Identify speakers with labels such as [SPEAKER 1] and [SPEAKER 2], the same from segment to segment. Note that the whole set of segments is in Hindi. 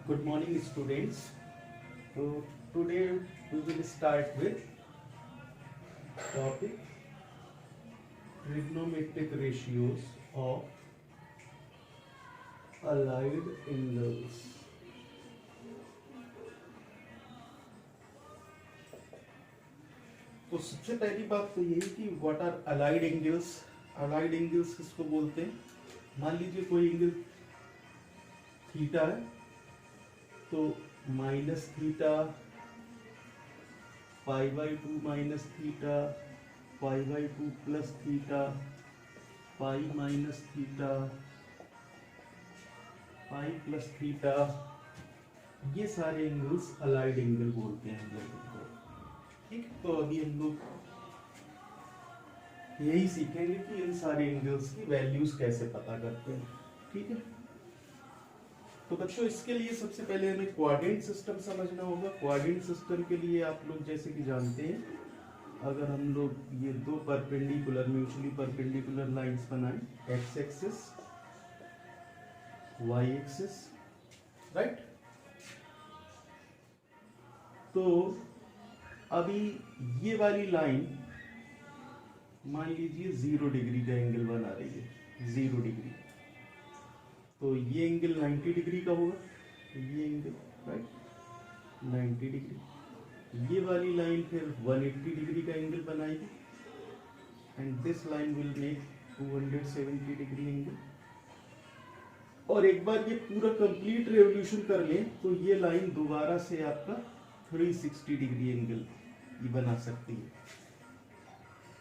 [SPEAKER 1] Good morning, students. So today we will start with topic trigonometric ratios of allied angles. तो सबसे पहली बात तो यही कि what are allied angles. Allied angles किसको बोलते हैं? मान लीजिए कोई एंगल थीटा है तो minus theta, pi by to minus theta, pi by two plus theta, pi minus theta, pi plus theta, ये सारे एंगल्स अलाइड एंगल बोलते हैं हम लोग इनको। ठीक है, तो अभी हम लोग यही सीखेंगे कि इन सारे एंगल्स की वैल्यूज कैसे पता करते हैं। ठीक है, तो बच्चों इसके लिए सबसे पहले हमें कोऑर्डिनेट सिस्टम समझना होगा। कोऑर्डिनेट सिस्टम के लिए आप लोग जैसे कि जानते हैं, अगर हम लोग ये दो परपेंडिकुलर म्यूचुअली परपेंडिकुलर लाइंस बनाएं, X axis Y axis, right, तो अभी ये वाली लाइन मान लीजिए 0 डिग्री का एंगल बना रही है, 0 डिग्री, तो ये एंगल 90 डिग्री का होगा, ये एंगल राइट 90 डिग्री। ये वाली लाइन फिर 180 डिग्री का एंगल बनाएगी and this line will make 270 degree angle. और एक बार ये पूरा कंप्लीट रेवोल्यूशन कर लें तो ये लाइन दोबारा से आपका 360 डिग्री एंगल ये बना सकती है।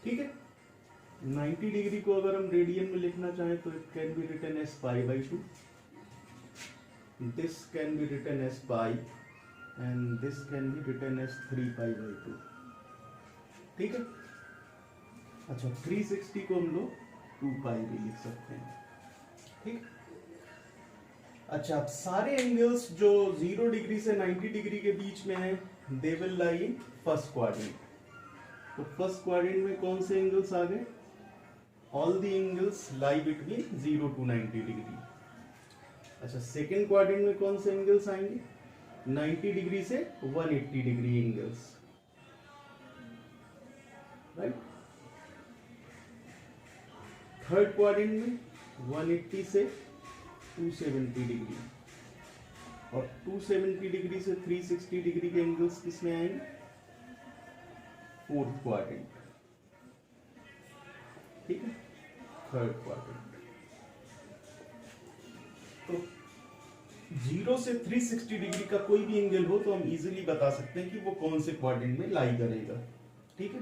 [SPEAKER 1] ठीक है, 90 डिग्री को अगर हम रेडियन में लिखना चाहें तो it can be written as pi by two, this can be written as pi and this can be written as 3 pi by two. ठीक है, अच्छा 360 को हम लोग 2 पाई भी लिख सकते हैं। ठीक, अच्छा अब सारे एंगल्स जो 0 डिग्री से 90 डिग्री के बीच में है they will lie in first quadrant. तो फर्स्ट क्वाड्रेंट में कौन से एंगल्स आ गए? All the angles lie between 0 to 90 degree. अच्छा सेकेंड क्वाड्रेंट में कौन से एंगल्स आएंगे? 90 डिग्री से 180 degree angles, right. Third quadrant में 180 से 270 डिग्री, और 270 डिग्री से 360 डिग्री के एंगल्स किसमें आएंगे? Fourth quadrant. ठीक है, थर्ड क्वाड्रेंट। तो 0 से 360 डिग्री का कोई भी एंगल हो तो हम इजीली बता सकते हैं कि वो कौन से क्वाड्रेंट में लाई करेगा। ठीक है,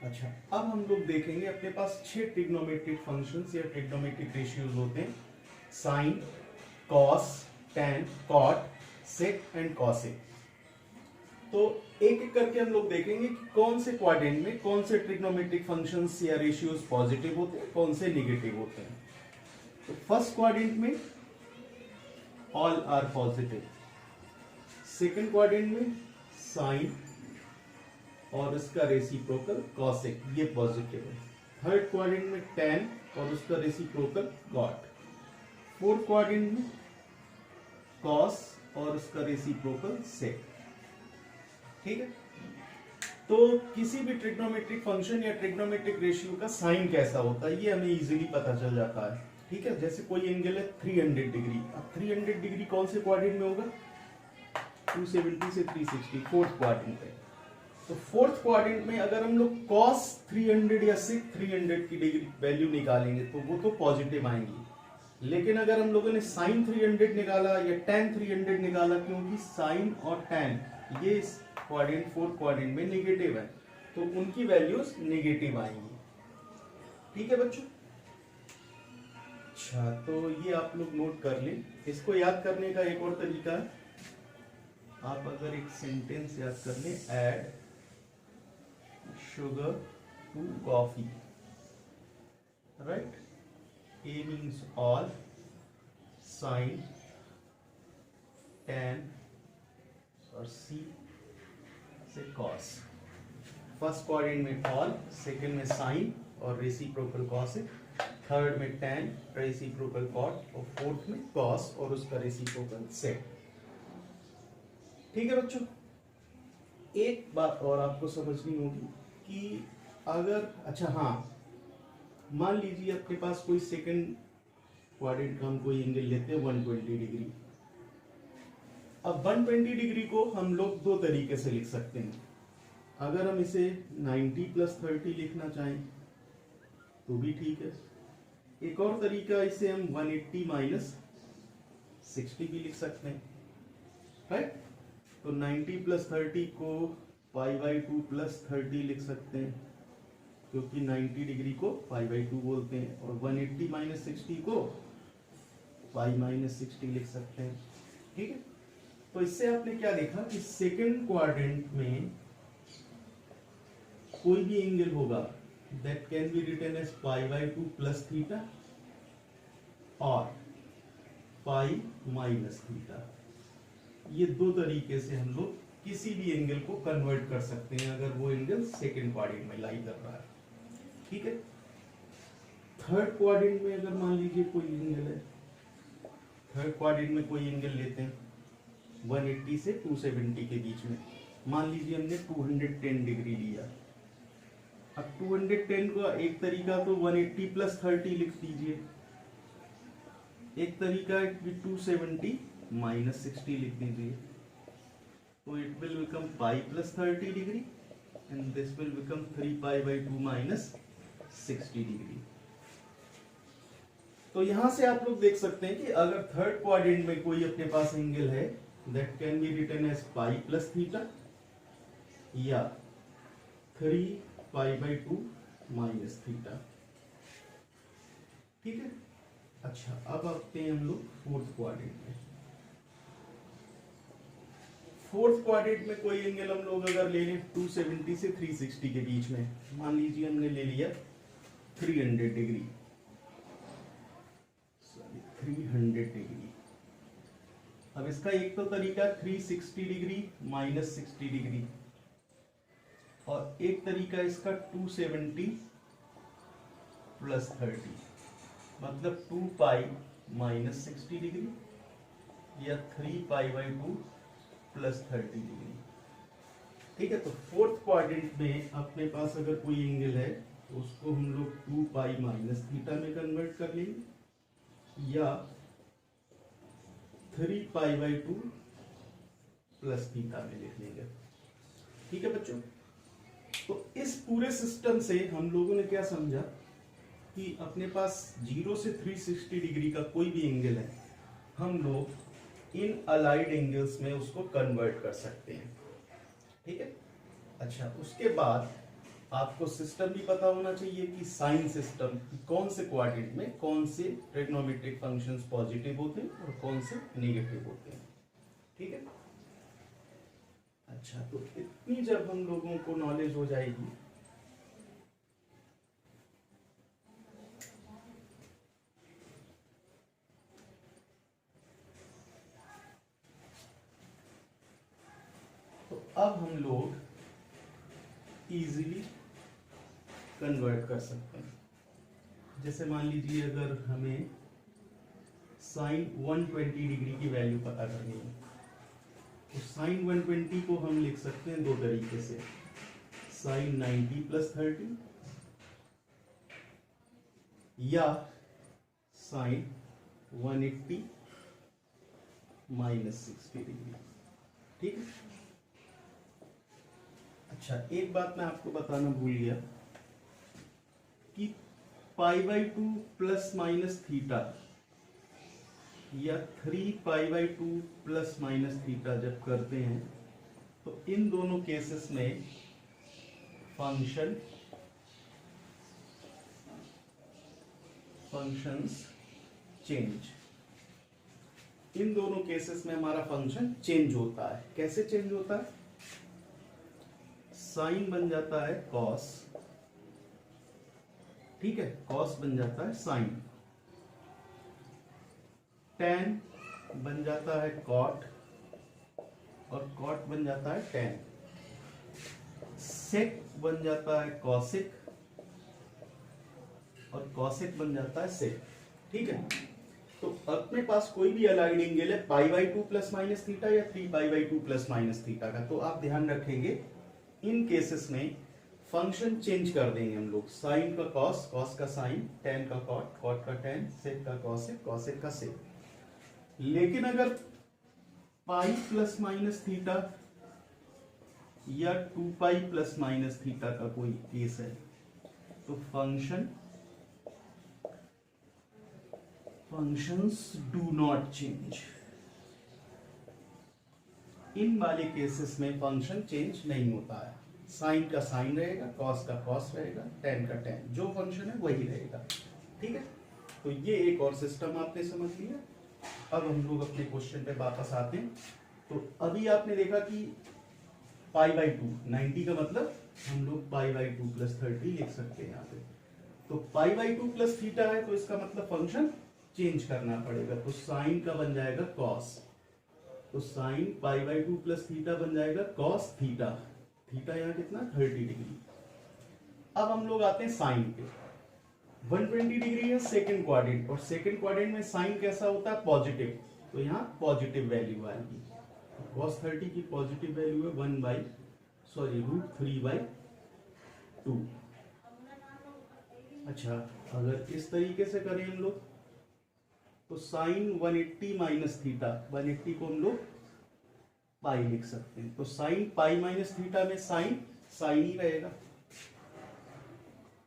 [SPEAKER 1] अच्छा अब हम लोग देखेंगे, अपने पास 6 ट्रिग्नोमेट्रिक फंक्शंस या ट्रिग्नोमेट्रिक रेशियोज होते हैं, sine, cos, tan, cot, sec and cosec. तो एक एक करके हम लोग देखेंगे कि कौन से क्वाड्रेंट में कौन से ट्रिग्नोमेट्रिक फंक्शंस या रेशियोज पॉजिटिव होते हैं, कौन से नेगेटिव होते हैं। तो फर्स्ट क्वाड्रेंट में all are positive, second quadrant में साइन और उसका रेसिप्रोकल कॉसेक ये पॉजिटिव है, थर्ड क्वाड्रेंट में टैन और उसका रेसिप्रोकल कॉट, फोर्थ क्वाड्रेंट में कॉस और उसका रेसिप्रोकल सेक। ठीक है, तो किसी भी ट्रिग्नोमेट्रिक फंक्शन या ट्रिग्नोमेट्रिक रेशियो का साइन कैसा होता है ये हमें इजीली पता चल जाता है। ठीक है, जैसे कोई एंगल है 300 डिग्री, अब 300 डिग्री कौन से क्वाड्रेंट में होगा? 270 से 360 फोर्थ क्वाड्रेंट है। तो फोर्थ क्वाड्रेंट में अगर हम लोग cos 300 या sec 300 की डिग्री वैल्यू निकालेंगे तो वो तो पॉजिटिव आएंगी, लेकिन अगर हम लोगों ने sin 300 निकाला या tan 300 निकाला, क्योंकि sin और tan ये इस क्वाड्रेंट फोर्थ क्वाड्रेंट में नेगेटिव है तो उनकी वैल्यूज नेगेटिव आएंगी। ठीक है बच्चों, अच्छा तो ये आप लोग नोट कर लें। इसको याद करने का एक और तरीका है, आप अगर एक सेंटेंस याद कर लें, add sugar to coffee, right? A means all, sin, tan और C से cos। फर्स्ट क्वाड्रेंट में all, सेकेंड में sin और रेसिप्रोकल cos है, थर्ड में tan रेसिप्रोकल cot और फोर्थ में cos और उसका रेसिप्रोकल sec। ठीक है बच्चों, एक बात और आपको समझनी होगी कि अगर अच्छा हाँ, मान लीजिए आपके पास कोई सेकंड क्वाड्रेंट का हम कोई एंगल लेते हैं 120 डिग्री। अब 120 डिग्री को हम लोग दो तरीके से लिख सकते हैं। अगर हम इसे 90 + 30 लिखना चाहें तो भी ठीक है। एक और तरीका, इसे हम 180 - 60 भी लिख सकते हैं, राइट। तो 90 + 30 को π/2 + 30 लिख सकते हैं, क्योंकि 90 डिग्री को π/2 बोलते हैं, और 180 - 60 को π - 60 लिख सकते हैं। ठीक है, तो इससे आपने क्या देखा कि सेकंड क्वाड्रेंट में कोई भी एंगल होगा that can be written as π/2 + theta और π - थीटा। ये दो तरीके से हम लोग किसी भी एंगल को कन्वर्ट कर सकते हैं अगर वो एंगल सेकंड क्वाड्रेंट में लाई कर रहा है। ठीक है, थर्ड क्वाड्रेंट में अगर मान लीजिए कोई एंगल है, थर्ड क्वाड्रेंट में कोई एंगल लेते हैं 180 से 270 के बीच में। मान लीजिए हमने 210 डिग्री लिया। अब 210 का एक तरीका तो 180 + 30 लिख दीजिए, एक तरीका है कि 270 - 60 लिख दीजिए। तो it will become π + 30 degree and this will become 3π/2 - 60 degree. तो यहां से आप लोग देख सकते हैं कि अगर थर्ड क्वाड्रेंट में कोई अपने पास एंगल है that can be written as π + theta या 3π/2 - थीटा। ठीक है, अच्छा अब आते हैं हम लोग फोर्थ क्वाड्रेंट में। फोर्थ क्वाड्रेंट में कोई एंगल हम लोग अगर ले लें 270 से 360 के बीच में, मान लीजिए हमने ले लिया 300 डिग्री, 300 डिग्री। अब इसका एक तो तरीका 360 डिग्री - 60 डिग्री, और एक तरीका इसका 270 + 30 मतलब 2π - 60 डिग्री या 3π/2 + 30 डिग्री। ठीक है, तो फोर्थ क्वाड्रेंट में अपने पास अगर कोई एंगल है तो उसको हम लोग 2π - थीटा में कन्वर्ट कर लेंगे या 3π/2 + थीटा में लिख लेंगे। ठीक है बच्चों, तो इस पूरे सिस्टम से हम लोगों ने क्या समझा कि अपने पास 0 से 360 डिग्री का कोई भी एंगल है, हम लोग इन अलाइड एंगल्स में उसको कन्वर्ट कर सकते हैं। ठीक है, अच्छा उसके बाद आपको सिस्टम भी पता होना चाहिए कि साइन सिस्टम, कौन से क्वाड्रेंट में कौन से ट्रिग्नोमेट्रिक फंक्शंस पॉजिटिव होते हैं और कौन से नेगेटिव होते हैं। ठीक है, अच्छा तो इतनी जब हम लोगों को नॉलेज हो जाएगी तो अब हम लोग इजीली कन्वर्ट कर सकते हैं। जैसे मान लीजिए अगर हमें साइन 120 डिग्री की वैल्यू पता करनी है तो साइन 120 को हम लिख सकते हैं दो तरीके से, साइन 90 + 30 या साइन 180 - 60 डिग्री। ठीक है, अच्छा एक बात मैं आपको बताना भूल गया कि π/2 ± थीटा या 3π/2 ± थीटा जब करते हैं तो इन दोनों केसेस में फंक्शंस चेंज, इन दोनों केसेस में हमारा फंक्शन चेंज होता है। कैसे चेंज होता है? साइन बन जाता है कॉस, ठीक है, कॉस बन जाता है साइन, टेन बन जाता है कॉट और कॉट बन जाता है टेन, सेक बन जाता है कॉसिक और कॉसेक बन जाता है सेक। ठीक है, तो अपने पास कोई भी अलाइड एंगल है pi by 2 plus minus theta या 3 pi by 2 plus minus theta का, तो आप ध्यान रखेंगे इन केसेस में फंक्शन चेंज कर देंगे हम लोग। साइन का कॉस, कॉस का साइन, टेन का कॉट, कॉट का टेन, सेक का कॉसेक, कॉसेक का सेक। लेकिन अगर पाई प्लस माइनस थीटा या 2 पाई प्लस माइनस थीटा का कोई केस है तो फंक्शंस डू नॉट चेंज। इन वाले केसेस में फंक्शन चेंज नहीं होता है। साइन का साइन रहेगा, कॉस का कॉस रहेगा, टेन का टेन, जो फंक्शन है वही रहेगा। ठीक है, तो ये एक और सिस्टम आपने समझ लिया। अब हम लोग अपने क्वेश्चन पे वापस आते हैं। तो अभी आपने देखा कि पाई बाई 2 90 का मतलब हम लोग पाई बाई 2 प्लस 30 लिख सकते हैं यहाँ पे। तो पाई बाई 2 प्लस थीटा है तो इसका मतलब फंक्शन चेंज करना पड़ेगा। तो साइन का बन जाएगा कॉस, तो sine pi by 2 plus theta बन जाएगा कॉस थीटा। थीटा यहाँ कितना 30 डिग्री। अब हम लोग आते हैं साइन पे। 120 डिग्री है सेकंड क्वाड्रेंट, और सेकंड क्वाड्रेंट में साइन कैसा होता है पॉजिटिव, तो यहाँ पॉजिटिव वैल्यू आएगी। cos 30 की पॉजिटिव वैल्यू है √3/2। अच्छा, अगर इस तरीके से करें हम लोग तो साइन 180 माइनस थीटा, 180 को हम लोग पाई लिख सकते हैं। तो साइन पाई माइनस थीटा में साइन साइन ही रहेगा,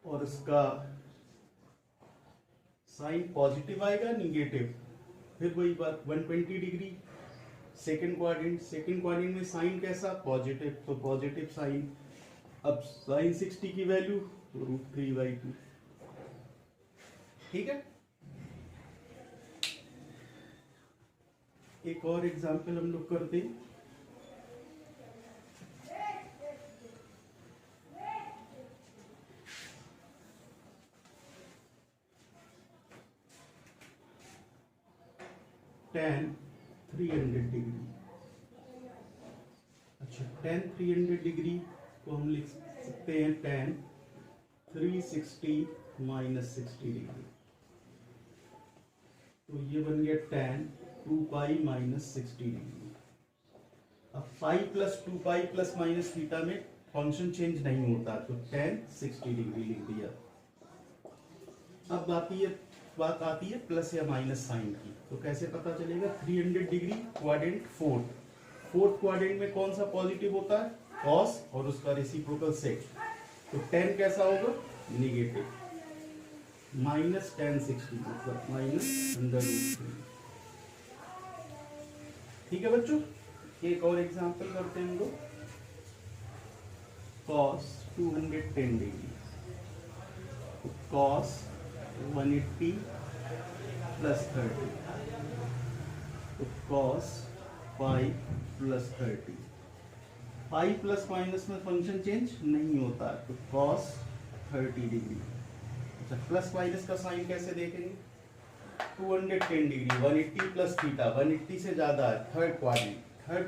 [SPEAKER 1] और इसका साइन पॉजिटिव आएगा निगेटिव। फिर वही बात 120 डिग्री सेकंड क्वाड्रेंट में साइन कैसा पॉजिटिव, तो पॉजिटिव साइन। अब साइन 60 की वैल्यू तो √3/2। ठीक है, एक और एग्जांपल हम लोग करते हैं। tan 300 degree. अच्छा, tan 300 डिग्री को हम लिख सकते हैं tan 360 माइनस 60 डिग्री। तो ये बन गया tan 2 पाई माइनस 60 डिग्री। अब pi plus 2 pi plus minus theta में फंक्शन चेंज नहीं होता, तो tan 60 डिग्री लिख दिया। अब बात आती है प्लस या माइनस साइन की। तो कैसे पता चलेगा? 300 डिग्री क्वाड्रेंट फोर्थ क्वाड्रेंट में कौन सा पॉजिटिव होता है? कॉस, और उसका रेसिप्रोकल सेक। तो tan कैसा होगा? निगेटिव। माइनस tan 60 मतलब माइनस √3। ठीक है बच्चों, एक और एग्जांपल करते हैं हम लोग। cos 210 डिग्री, cos 180 प्लस 30, तो cos पाई प्लस 30। पाई प्लस माइनस में फंक्शन चेंज नहीं होता, तो cos 30 डिग्री। अच्छा, प्लस माइनस का साइन कैसे देखेंगे? 210 डिग्री 180 प्लस थीटा, 180 से ज्यादा है थर्ड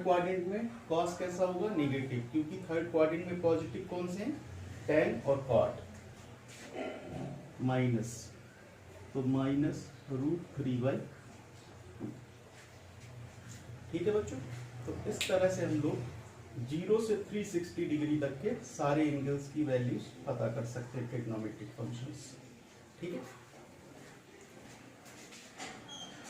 [SPEAKER 1] क्वाड्रेंट में cos कैसा होगा? निगेटिव, क्योंकि थर्ड क्वाड्रेंट में पॉजिटिव कौन से हैं? tan और cot। माइनस, तो माइनस √3/2। ठीक है बच्चों, तो इस तरह से हम लोग 0 से 360 डिग्री तक के सारे एंगल्स की वैल्यूज पता कर सकते हैं ट्रिग्नोमेट्रिक फंक्शंस। ठीक है।